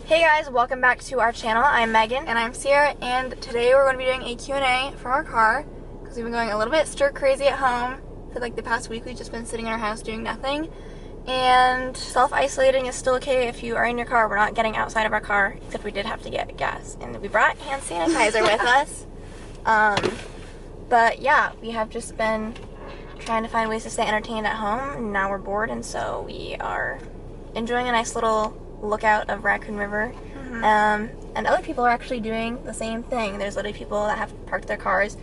Hey guys, welcome back to our channel. I'm Megan. And I'm Sierra, and today we're going to be doing a Q&A from our car because we've been going a little bit stir crazy at home for like the past week. We've just been sitting in our house doing nothing, and Self-isolating is still okay if you are in your car. We're not getting outside of our car, except we did have to get gas, and we brought hand sanitizer with us. But yeah, we have just been trying to find ways to stay entertained at home, and now we're bored, and so we are enjoying a nice little lookout of Raccoon River. And other people are actually doing the same thing. There's literally people that have parked their cars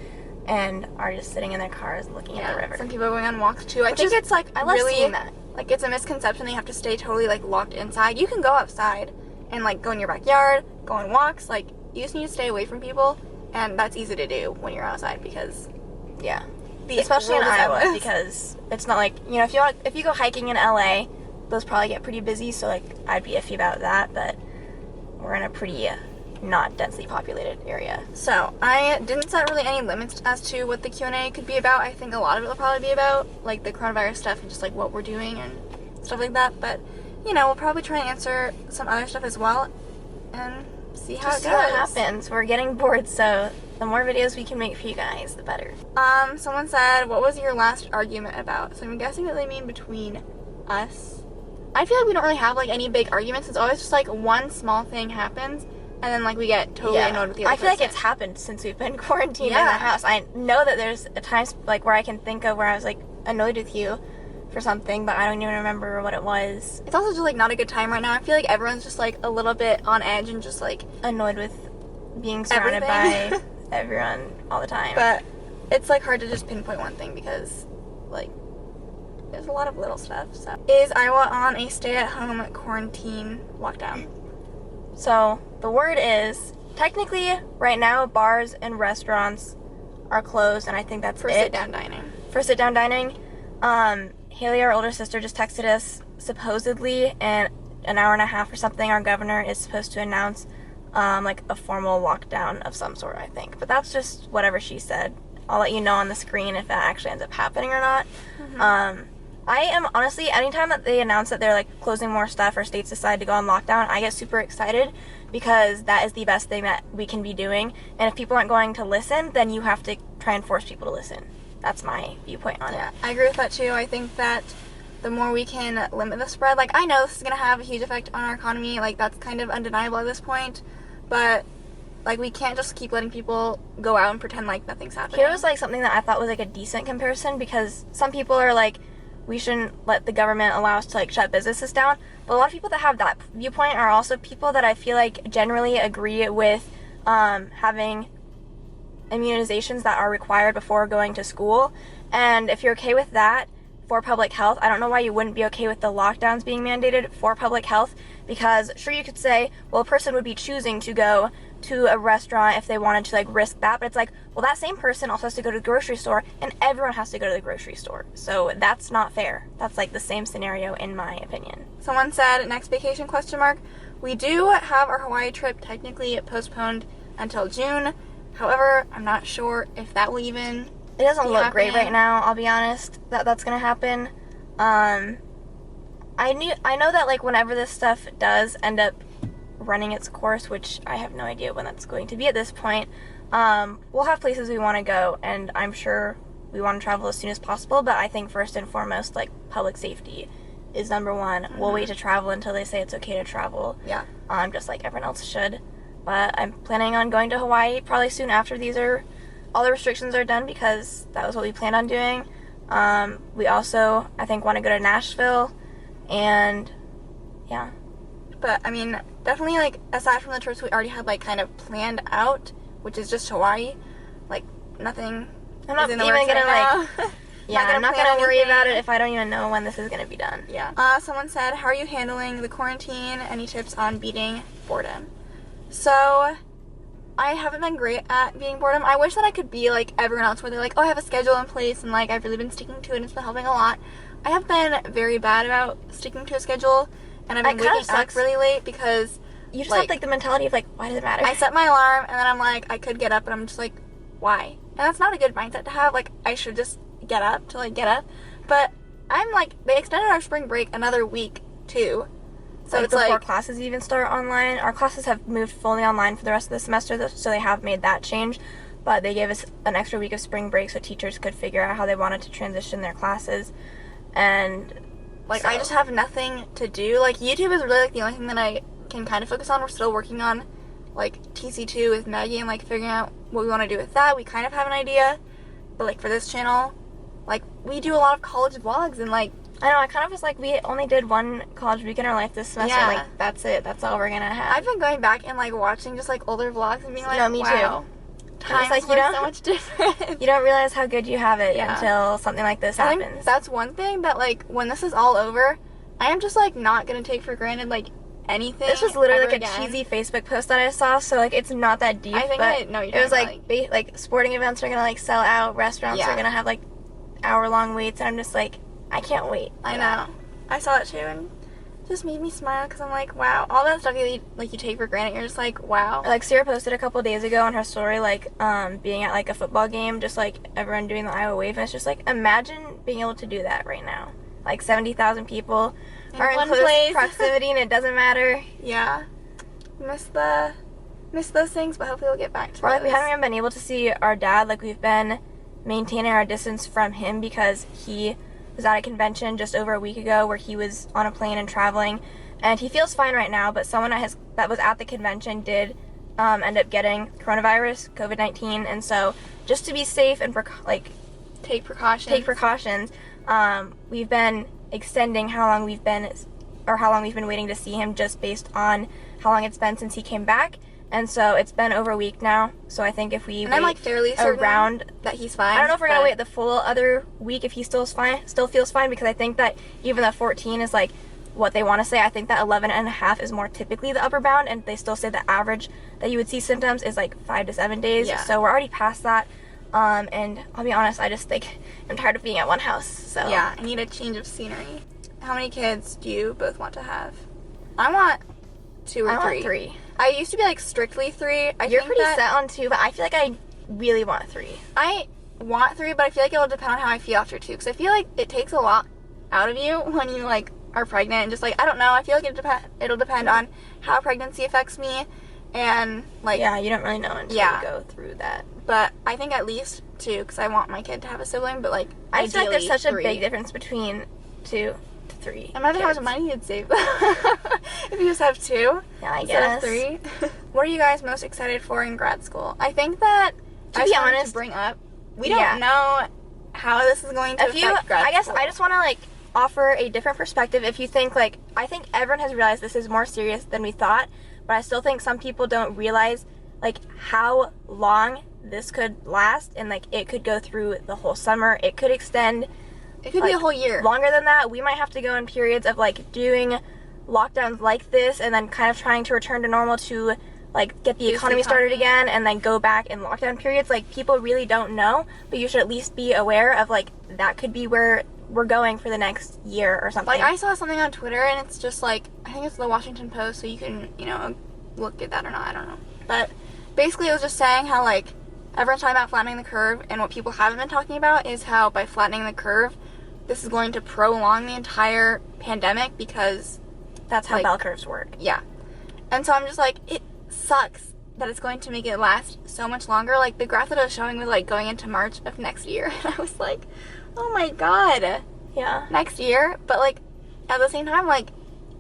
and are just sitting in their cars looking at the river. Some people are going on walks too. I think it's like I love seeing that. Like, it's a misconception that you have to stay totally like locked inside. You can go outside and like go in your backyard, go on walks. Like, you just need to stay away from people, and that's easy to do when you're outside because especially in Iowa, because it's not like, you know, if you go hiking in LA, those probably get pretty busy, so like I'd be iffy about that, but we're in a pretty not densely populated area. So I didn't set really any limits as to what the Q&A could be about. I think a lot of it will probably be about like the coronavirus stuff and just like what we're doing and stuff like that, but you know, we'll probably try and answer some other stuff as well and see how it goes. See what happens. We're getting bored, so the more videos we can make for you guys, the better. Someone said, what was your last argument about? So I'm guessing that they mean between us. I feel like we don't really have like any big arguments. It's always just like one small thing happens, and then like we get totally annoyed with the other person. I feel like it's happened since we've been quarantined in the house. I know that there's times like where I can think of where I was like annoyed with you for something, but I don't even remember what it was. It's also just like not a good time right now. I feel like everyone's just like a little bit on edge and just like annoyed with being surrounded by everyone all the time. But it's like hard to just pinpoint one thing because like there's a lot of little stuff. So, is Iowa on a stay-at-home quarantine lockdown? So the word is, technically right now bars and restaurants are closed, and I think that's for sit-down dining. For sit-down dining. Haley, our older sister, just texted us, supposedly in an hour and a half or something, our governor is supposed to announce like a formal lockdown of some sort, I think. But that's just whatever she said. I'll let you know on the screen if that actually ends up happening or not. I am honestly, anytime that they announce that they're like closing more stuff or states decide to go on lockdown, I get super excited because that is the best thing that we can be doing. And if people aren't going to listen, then you have to try and force people to listen. That's my viewpoint on it. Yeah, I agree with that too. I think that the more we can limit the spread, like I know this is going to have a huge effect on our economy, like that's kind of undeniable at this point, but like we can't just keep letting people go out and pretend like nothing's happening. Here was like something that I thought was like a decent comparison, because some people are like, we shouldn't let the government allow us to like shut businesses down, but a lot of people that have that viewpoint are also people that I feel like generally agree with having immunizations that are required before going to school. And if you're okay with that for public health, I don't know why you wouldn't be okay with the lockdowns being mandated for public health, because sure, you could say, well, a person would be choosing to go to a restaurant if they wanted to like risk that, but it's like, well, that same person also has to go to the grocery store, and everyone has to go to the grocery store, so that's not fair. That's like the same scenario in my opinion. Someone said, next vacation ? We do have our Hawaii trip technically postponed until June. However, I'm not sure if that will even it doesn't look great right now, I'll be honest, that's gonna happen. I know that like whenever this stuff does end up running its course, which I have no idea when that's going to be at this point, we'll have places we want to go, and I'm sure we want to travel as soon as possible, but I think first and foremost, like, public safety is number one. We'll wait to travel until they say it's okay to travel. Yeah. Just like everyone else should. But I'm planning on going to Hawaii probably soon after all the restrictions are done, because that was what we planned on doing. We also, I think, want to go to Nashville, and yeah. But, I mean, definitely, like, aside from the trips we already had, like, kind of planned out, which is just Hawaii, like, nothing. I'm not even gonna, like, I'm not gonna worry about it if I don't even know when this is gonna be done. Yeah. Someone said, how are you handling the quarantine? Any tips on beating boredom? So, I haven't been great at beating boredom. I wish that I could be like everyone else, where they're like, oh, I have a schedule in place, and, like, I've really been sticking to it, and it's been helping a lot. I have been very bad about sticking to a schedule, and I've been waking up really late because you just have like the mentality of like, why does it matter? I set my alarm, and then I'm like, I could get up, and I'm just like, why? And that's not a good mindset to have. Like, I should just get up. But I'm like, they extended our spring break another week too, So like it's before like, classes even start online. Our classes have moved fully online for the rest of the semester, so they have made that change. But they gave us an extra week of spring break so teachers could figure out how they wanted to transition their classes. And like, so, I just have nothing to do. Like, YouTube is really, like, the only thing that I can kind of focus on. We're still working on, like, TC2 with Maggie and, like, figuring out what we want to do with that. We kind of have an idea. But, like, for this channel, like, we do a lot of college vlogs and, like, I know, I kind of was like, we only did one college week in our life this semester. Yeah. Like, that's it. That's all we're going to have. I've been going back and, like, watching just, like, older vlogs and being like, No, me wow. Times like, you were don't- so much different. You don't realize how good you have it Yeah. until something like this I happens. think that's one thing that, like, when this is all over, I am just, like, not going to take for granted, like, anything. This was literally ever like a again. cheesy Facebook post that I saw, so like it's not that deep. I think but I know you're it was talking like like sporting events are gonna like sell out, restaurants Yeah. are gonna have like hour-long waits, and I'm just like, I can't wait. I know. I saw it too, and it just made me smile because I'm like, wow, all that stuff you take for granted, you're just like, wow. Like Sarah posted a couple days ago on her story, like being at like a football game, just like everyone doing the Iowa wave, and it's just like, imagine being able to do that right now. Like 70,000 people are in one close place. proximity, and it doesn't matter. Yeah. Miss those things, but hopefully we'll get back to Or like we those. haven't even been able to see our dad. Like we've been maintaining our distance from him because he was at a convention just over a week ago where he was on a plane and traveling, and he feels fine right now. But someone that was at the convention did end up getting coronavirus, COVID-19, and so just to be safe and take precautions. We've been extending how long we've been waiting to see him just based on how long it's been since he came back. And so it's been over a week now. So I think if we And wait I'm like fairly certain around, that he's fine. I don't know if we're gonna but- wait the full other week if he still feels fine, because I think that even the 14 is like what they want to say. I think that 11 and a half is more typically the upper bound, and they still say the average that you would see symptoms is like 5 to 7 days. Yeah. So we're already past that. And I'll be honest, I just think I'm tired of being at one house. So Yeah, I need a change of scenery. How many kids do you both want to have? I want 2 or I 3. want 3. I used to be like strictly 3. You're pretty set on 2, but I feel like I really want 3. I want 3, but I feel like it'll depend on how I feel after 2. Because I feel like it takes a lot out of you when you like are pregnant and just like, I don't know. I feel like it'll depend on how pregnancy affects me, and like Yeah, you don't really know until Yeah. you go through that. But I think at least 2, because I want my kid to have a sibling. But like I feel like there's ideally such a 3. big difference between 2 to 3. Imagine how much kids. money you'd save if you just have 2. Yeah, I Instead of guess. 3. What are you guys most excited for in grad school? I think that, To I be just wanted honest, to bring up, we don't yeah. know how this is going to affect grad I guess school. I just want to like offer a different perspective. If you think like, I think everyone has realized this is more serious than we thought, but I still think some people don't realize like how long this could last, and like it could go through the whole summer. It could extend It could be a whole year. longer than that. We might have to go in periods of like doing lockdowns like this and then kind of trying to return to normal to like get the Boost the economy started economy. again, and then go back in lockdown periods. Like people really don't know, but you should at least be aware of like that could be where we're going for the next year or something. Like I saw something on Twitter, and it's just like, I think it's the Washington Post, so you can, look at that or not, I don't know. But basically it was just saying how like everyone's talking about flattening the curve, and what people haven't been talking about is how by flattening the curve, this is going to prolong the entire pandemic, because that's how like- bell curves work. yeah. And so I'm just like, it sucks that it's going to make it last so much longer. Like the graph that I was showing was like going into March of next year, and I was like, oh my god, Yeah. next year. But like at the same time, like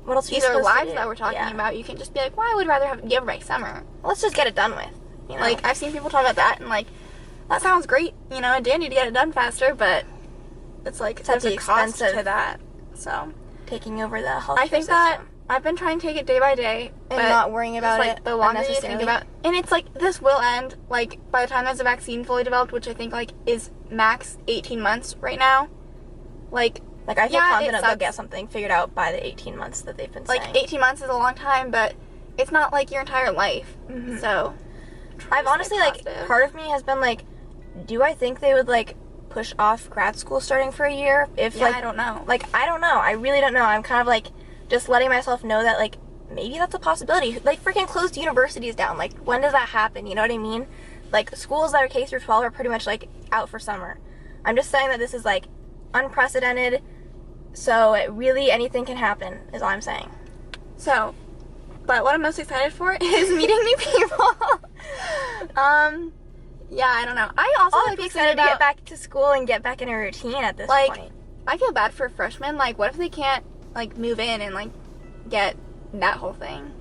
What else are you these are supposed to lives do? that we're talking Yeah. about. You can just be like, well, I would rather give it by summer. Let's just get it done with. You know? Like I've seen people talk about that, and like that sounds great, and dandy to get it done faster, but it's like Such there's a cost expensive- to that. So taking over the healthcare I think that system I've been trying to take it day by day, and but not worrying about it's like it the longer you think unnecessarily. about, and it's like this will end like by the time there's a vaccine fully developed, which I think like is max 18 months right now. Like Like I feel yeah, it confident they'll sucks. get something figured out by the 18 months that they've been like saying. 18 months is a long time, but it's not like your entire life. Mhm. So I've honestly like part of me has been like, do I think they would like push off grad school starting for a year? If yeah, like I don't know. Like, I don't know. I really don't know. I'm kind of, like, just letting myself know that, like, maybe that's a possibility. Like, freaking closed universities down. Like, when does that happen? You know what I mean? Like, schools that are K through 12 are pretty much, like, out for summer. I'm just saying that this is, like, unprecedented. So, really, anything can happen, is all I'm saying. So, but what I'm most excited for is meeting new people. Yeah, I don't know. I also I'll like be thinking excited to about, get back to school and get back in a routine at this like, point. I feel bad for freshmen. Like, what if they can't, like, move in and, like, get that whole thing?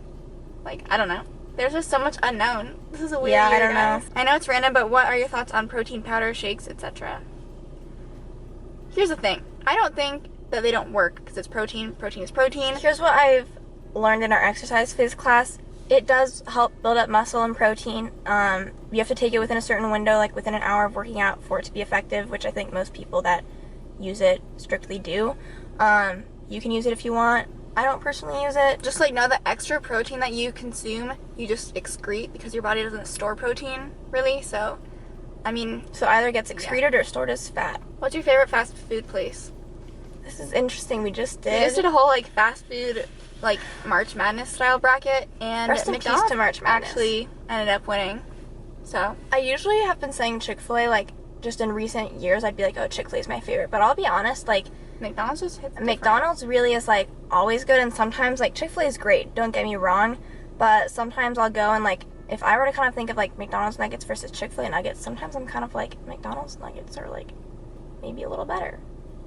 Like, I don't know. There's just so much unknown. This is a weird Yeah, I year, don't know. guys. I know it's random, but what are your thoughts on protein powder, shakes, etc.? Here's the thing. I don't think that they don't work because it's protein. Protein is protein. Here's what I've learned in our exercise phys class. It does help build up muscle and protein. You have to take it within a certain window, like within an hour of working out for it to be effective, which I think most people that use it strictly do. You can use it if you want. I don't personally use it. Just like know the extra protein that you consume, you just excrete because your body doesn't store protein, really. So, I mean, So either gets excreted or stored as fat. what's your favorite fast food place? This is interesting. We just We just did did. a whole like fast food, like March Madness style bracket, and Rest in peace McDonald's to March Madness. actually ended up winning. So I usually have been saying Chick-fil-A, like, just in recent years, I'd be like, oh, Chick-fil-A is my favorite. But I'll be honest, like, McDonald's just hits different. McDonald's really is, like, always good. And sometimes, like, Chick-fil-A is great. Don't get me wrong. But sometimes I'll go and, like, if I were to kind of think of, like, McDonald's nuggets versus Chick-fil-A nuggets, sometimes I'm kind of like, McDonald's nuggets are, like, maybe a little better.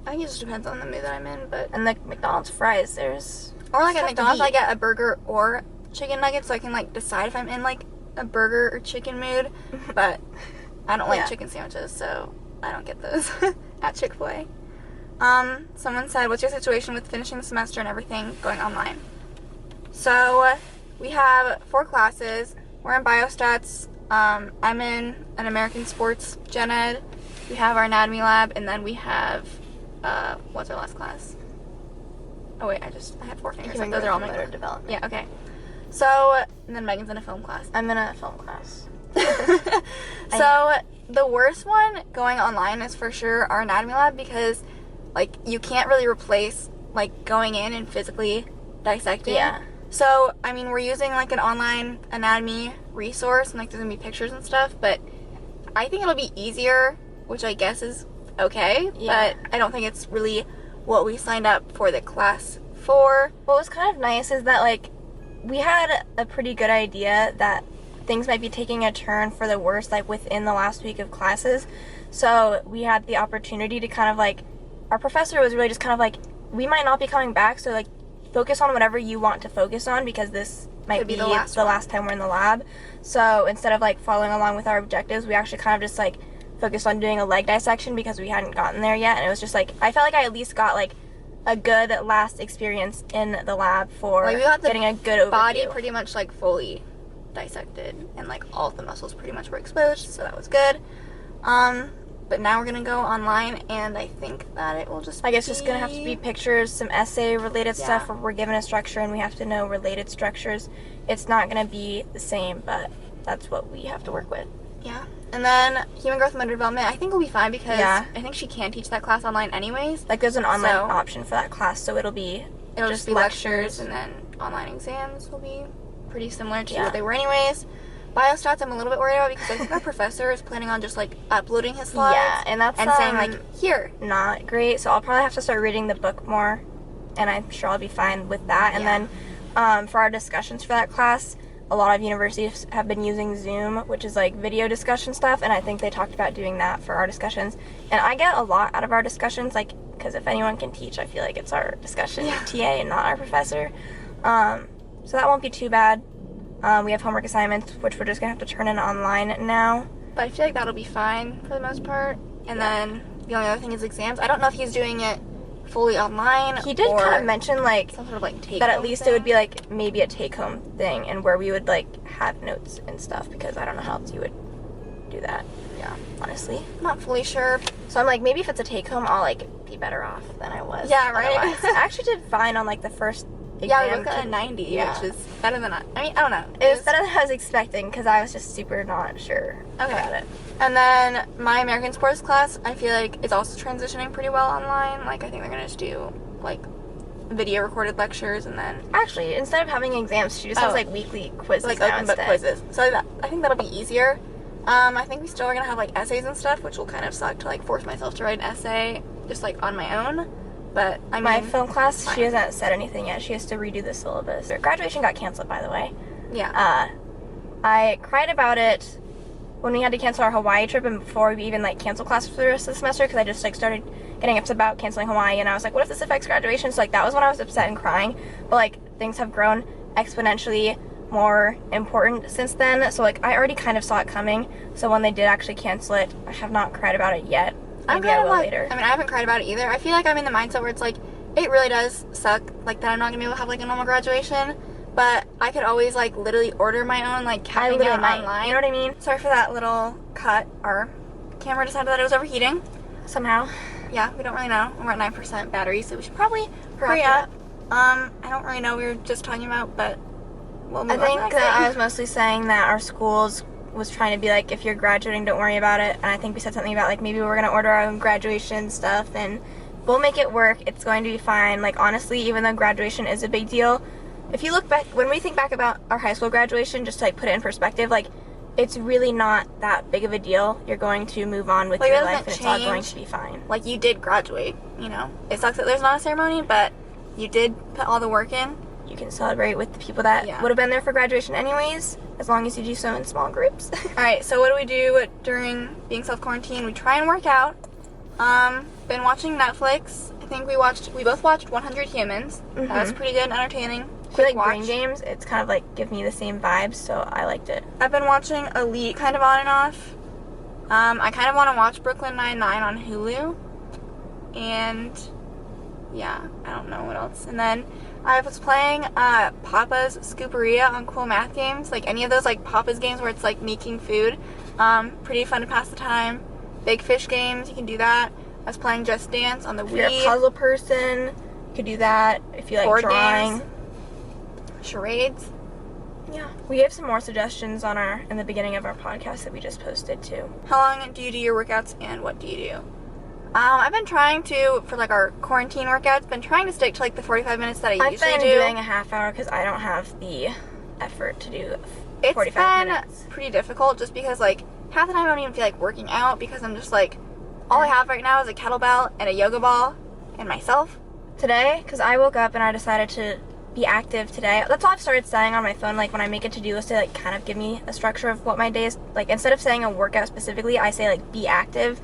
I think it just depends on the mood that I'm in, but And the McDonald's fries, there's... or like at stuff to McDonald's, I eat. get a burger or chicken nuggets, so I can like decide if I'm in like a burger or chicken mood. But I don't like Yeah. chicken sandwiches, so I don't get those at Chick-fil-A. Someone said, "What's your situation with finishing the semester and everything going online?" So we have 4 classes. We're in biostats. I'm in an American sports gen ed. We have our anatomy lab, and then we have what's our last class? Oh wait, I had 4 fingers. Human Those growth are all and my motor development. Yeah, okay. So, and then Megan's in a film class. I'm in a film class. So, the worst one going online is for sure our anatomy lab because, like, you can't really replace, like, going in and physically dissecting. Yeah. So, I mean, we're using, like, an online anatomy resource, and, like, there's gonna be pictures and stuff, but I think it'll be easier, which I guess is okay, Yeah. but I don't think it's really what we signed up for the class for. What was kind of nice is that, like, we had a pretty good idea that things might be taking a turn for the worse, like, within the last week of classes. So we had the opportunity to kind of, like, our professor was really just kind of like, we might not be coming back, so, like, focus on whatever you want to focus on because this might Could be be the the last time we're in the lab. So instead of, like, following along with our objectives, we actually kind of just, like, focused on doing a leg dissection because we hadn't gotten there yet. And it was just, like, I felt like I at least got, like, a good last experience in the lab for Like, we got the getting a good overview. body pretty much, like, fully dissected, and, like, all of the muscles pretty much were exposed, so that was good. But now we're gonna go online, and I think that it will just I guess it's gonna have to be pictures, some essay related Yeah. stuff where we're given a structure and we have to know related structures. It's not gonna be the same, but that's what we have to work with. Yeah. And then human growth and motor development, I think will be fine because Yeah. I think she can teach that class online anyways. Like there's an online So- option for that class, so it'll be It'll just be lectures, and then online exams will be pretty similar to Yeah. what they were anyways. Biostats, I'm a little bit worried about because I think our professor is planning on just, like, uploading his slides. Yeah, and that's saying, like, here. not great. So I'll probably have to start reading the book more, and I'm sure I'll be fine with that. And Yeah. then for our discussions for that class, a lot of universities have been using Zoom, which is like video discussion stuff, and I think they talked about doing that for our discussions. And I get a lot out of our discussions, like, because if anyone can teach, I feel like it's our discussion Yeah. TA and not our professor. So that won't be too bad. We have homework assignments, which we're just gonna have to turn in online now. But I feel like that'll be fine for the most part. And then the only other thing is exams. I don't know if he's doing it fully online. He did or kind of mention, like, some sort of, like, take that at least it would be like maybe a take-home thing, and where we would like have notes and stuff, because I don't know how else you would do that. Yeah. Honestly, Not fully sure. so I'm like, maybe if it's a take-home, I'll like be better off than I was. Yeah, right? otherwise. I actually did fine on like the first Yeah, we exam. both got a 90, Yeah. which is better than I mean, I don't know. It was better than I was expecting because I was just super not sure about it. And then my American sports class, I feel like it's also transitioning pretty well online. Like, I think they're gonna just do, like, video recorded lectures and then, Actually, instead of having exams, she just has Oh. like weekly quizzes like, now open book instead. quizzes. So I think that'll be easier. I think we still are gonna have, like, essays and stuff, which will kind of suck to, like, force myself to write an essay just, like, on my own. but I mean... My film class, fine. she hasn't said anything yet. She has to redo the syllabus. Graduation got canceled, by the way. Yeah. I cried about it when we had to cancel our Hawaii trip and before we even, like, canceled classes for the rest of the semester because I just, like, started getting upset about canceling Hawaii and I was like, what if this affects graduation? So, like, that was when I was upset and crying. But, like, things have grown exponentially more important since then. So, like, I already kind of saw it coming. So when they did actually cancel it, I have not cried about it yet. Maybe I will later. I mean, I haven't cried about it either. I feel like I'm in the mindset where it's like, it really does suck, like, that I'm not gonna be able to have, like, a normal graduation. But I could always, like, literally order my own, like, having it online. You know what I mean? Sorry for that little cut. Our camera decided that it was overheating. Somehow. Yeah, we don't really know. We're at 9% battery, so we should probably hurry Wrap up. I don't really know what we were just talking about, but we'll move I on to think the next that thing. I was mostly saying that our schools was trying to be like, if you're graduating, don't worry about it. And I think we said something about, like, maybe we're going to order our own graduation stuff and we'll make it work. It's going to be fine. Like, honestly, even though graduation is a big deal, if you look back, when we think back about our high school graduation, just to, like, put it in perspective, like, it's really not that big of a deal. You're going to move on with Like, your that life and doesn't it's all going change. to be fine. Like, you did graduate, you know? It sucks that there's not a ceremony, but you did put all the work in. You can celebrate with the people that Yeah. would have been there for graduation anyways, as long as you do so in small groups. Alright, so what do we do during being self-quarantined? We try and work out. Been watching Netflix. I think we both watched 100 Humans. That was pretty good and entertaining. I feel like Quick Brain watch. Games, it's kind of like give me the same vibes, so I liked it. I've been watching Elite kind of on and off. I kind of want to watch Brooklyn Nine-Nine on Hulu. And yeah, I don't know what else. And then I was playing Papa's Scooperia on Cool Math Games. Like any of those like Papa's games where it's like making food. Pretty fun to pass the time. Big Fish games, you can do that. I was playing Just Dance on the If you're Wii. a puzzle person, you could do that. If you like Board drawing. games. Charades. Yeah. We have some more suggestions on in the beginning of our podcast that we just posted too. How long do you do your workouts and what do you do? I've been trying to, for like our quarantine workouts, been trying to stick to like the 45 minutes that I I've usually been do. doing a half hour because I don't have the effort to do It's 45 been minutes. pretty difficult just because like half the time I don't even feel like working out because I'm just like, all I have right now is a kettlebell and a yoga ball and myself. Today, because I woke up and I decided to be active today. That's all I've started saying on my phone. Like when I make a to-do list, to like kind of give me a structure of what my day is. Like instead of saying a workout specifically, I say like be active,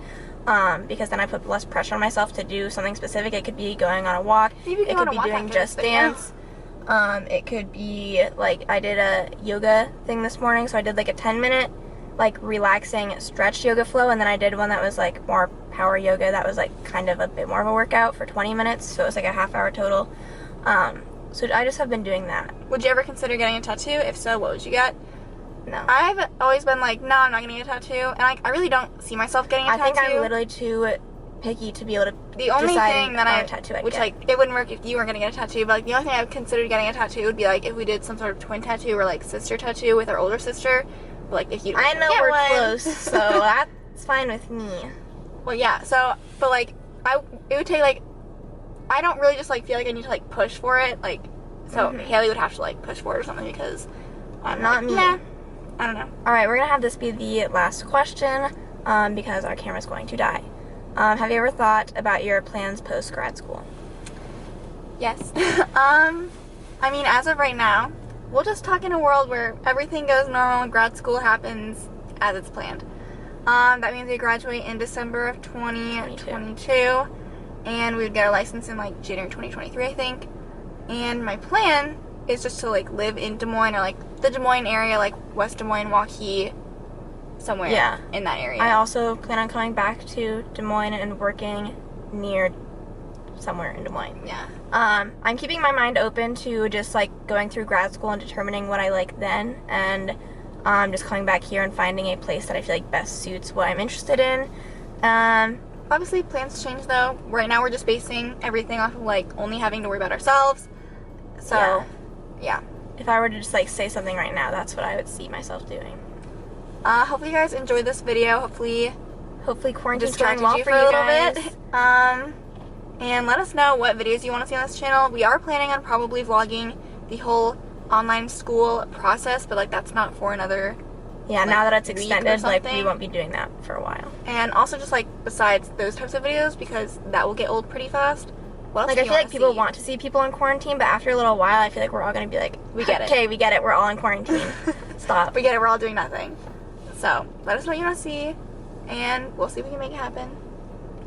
because then I put less pressure on myself to do something specific. It could be going on a walk. Maybe we can It go on could a be walk doing after Just this video. Dance. It could be like I did a yoga thing this morning, so I did like a 10-minute like relaxing stretch yoga flow, and then I did one that was like more power yoga that was like kind of a bit more of a workout for 20 minutes, so it was like a half hour total. So I just have been doing that. Would you ever consider getting a tattoo? If so, what would you get? No. I've always been like, no, I'm not gonna get a tattoo, and like I really don't see myself getting a I tattoo. think I'm literally too picky to be able to The only decide thing that on I, a tattoo I'd which get. like it wouldn't work if you weren't gonna get a tattoo, but like the only thing I've considered getting a tattoo would be like if we did some sort of twin tattoo or like sister tattoo with our older sister. But, like if you I know get we're one. close, so that's fine with me. Well, yeah. So, but like it would take like I don't really just like feel like I need to like push for it, like so Haley would have to like push for it or something because I'm Not like, me. Nah, I don't know. Alright, we're gonna have this be the last question, because our camera's going to die. Have you ever thought about your plans post grad school? Yes. I mean, as of right now, we'll just talk in a world where everything goes normal and grad school happens as it's planned. That means we graduate in December of 2022, and we would get our license in like January 2023, I think. And my plan is just to like live in Des Moines or like the Des Moines area, like West Des Moines, Waukee, somewhere Yeah. in that area. I also plan on coming back to Des Moines and working near somewhere in Des Moines. Yeah. I'm keeping my mind open to just like going through grad school and determining what I like then, and just coming back here and finding a place that I feel like best suits what I'm interested in. Obviously, plans change though. Right now, we're just basing everything off of like only having to worry about ourselves. So, yeah. If I were to just like say something right now, that's what I would see myself doing. Hopefully, you guys enjoyed this video. Hopefully, Quarantine's going distracted well you for for a you little guys. bit. And let us know what videos you want to see on this channel. We are planning on probably vlogging the whole online school process, but like that's not for another. Yeah, like, now that it's week or extended, like we something. won't be doing that for a while. And also just like besides those types of videos because that will get old pretty fast. What else Like, do I you feel like wanna people see? want to see people in quarantine, but after a little while, I feel like we're all going to be like, We get it. Okay, we get it. We're all in quarantine. Stop. We get it. We're all doing nothing. So let us know what you want to see, and we'll see if we can make it happen.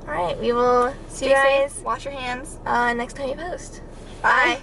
All right, we will see you Stay guys safe. Wash your hands. next time you post. Bye.